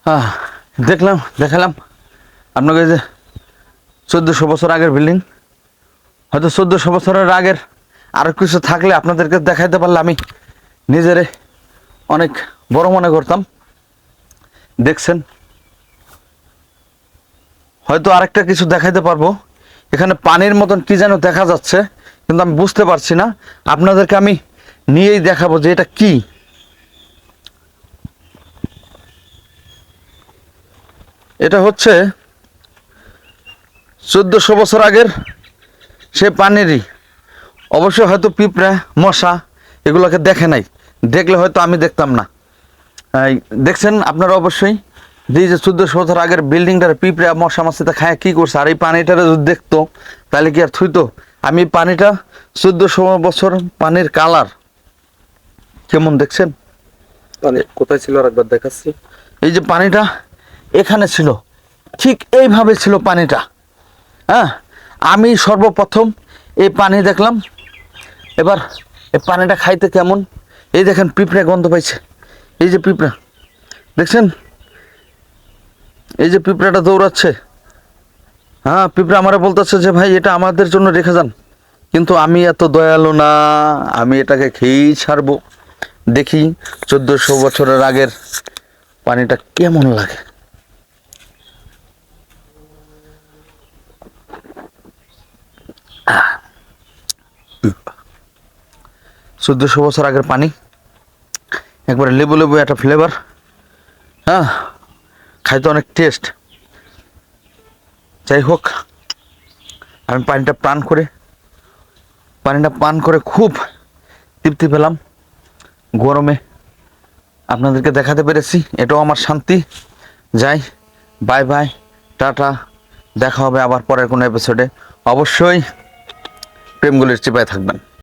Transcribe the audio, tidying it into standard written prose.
আহ, দেখালাম আপনাকে যে 1400 বছর আগের বিল্ডিং। হয়তো 1400 বছরের আগের আরো কিছু থাকলে আপনাদেরকে দেখাইতে পারলে আমি নিজেরে অনেক বড় মনে করতাম। দেখছেন, হয়তো আরেকটা কিছু দেখাইতে পারবো। এখানে পানির মতন কি যেন দেখা যাচ্ছে, কিন্তু আমি বুঝতে পারছি না। আপনাদেরকে আমি নিয়েই দেখাবো যে এটা কি। এটা হচ্ছে 1400 বছর আগের সে পানিরই। অবশ্যই হয়তো পিঁপড়া মশা এগুলোকে দেখে নাই, দেখলে হয়তো আমি দেখতাম না। দেখছেন আপনারা অবশ্যই যে এই যে 1400 বছর আগের বিল্ডিংটার পিঁপড়া মশা মাছিতে খায় কি করছে, আর এই পানিটারে যদি দেখতো তাহলে কি আর থুইতো? আমি এই পানিটা 1400 বছর পানির কালার কেমন দেখছেন? মানে কোথায় ছিল আর একবার দেখাচ্ছি। এই যে পানিটা এখানে ছিল, ঠিক এইভাবে ছিল পানিটা। হ্যাঁ, আমি সর্বপ্রথম এই পানি দেখলাম। এবার এই পানিটা খাইতে কেমন, এই দেখেন পিঁপড়া গন্ধ পাইছে। এই যে পিঁপড়া দেখছেন, এই যে পিঁপড়াটা দৌড়াচ্ছে। হ্যাঁ, পিঁপড়া আমারে বলতেছে যে ভাই এটা আমাদের জন্য রেখে যান, কিন্তু আমি এত দয়ালু না, আমি এটাকে খেয়েই ছাড়বো। দেখি 1400 বছরের আগের পানিটা কেমন লাগে। 1400 বছর আগের পানি, একবারে লেবু লেবু একটা ফ্লেভার। হ্যাঁ, খাইতে অনেক টেস্ট। যাই হোক, আমি পানিটা পান করে খুব তৃপ্তি পেলাম। গরমে আপনাদেরকে দেখাতে পেরেছি, এটাও আমার শান্তি। যাই, বাই বাই, টাটা। দেখা হবে আবার পরের কোনো এপিসোডে। অবশ্যই প্রেমগুলির চিপায় থাকবেন।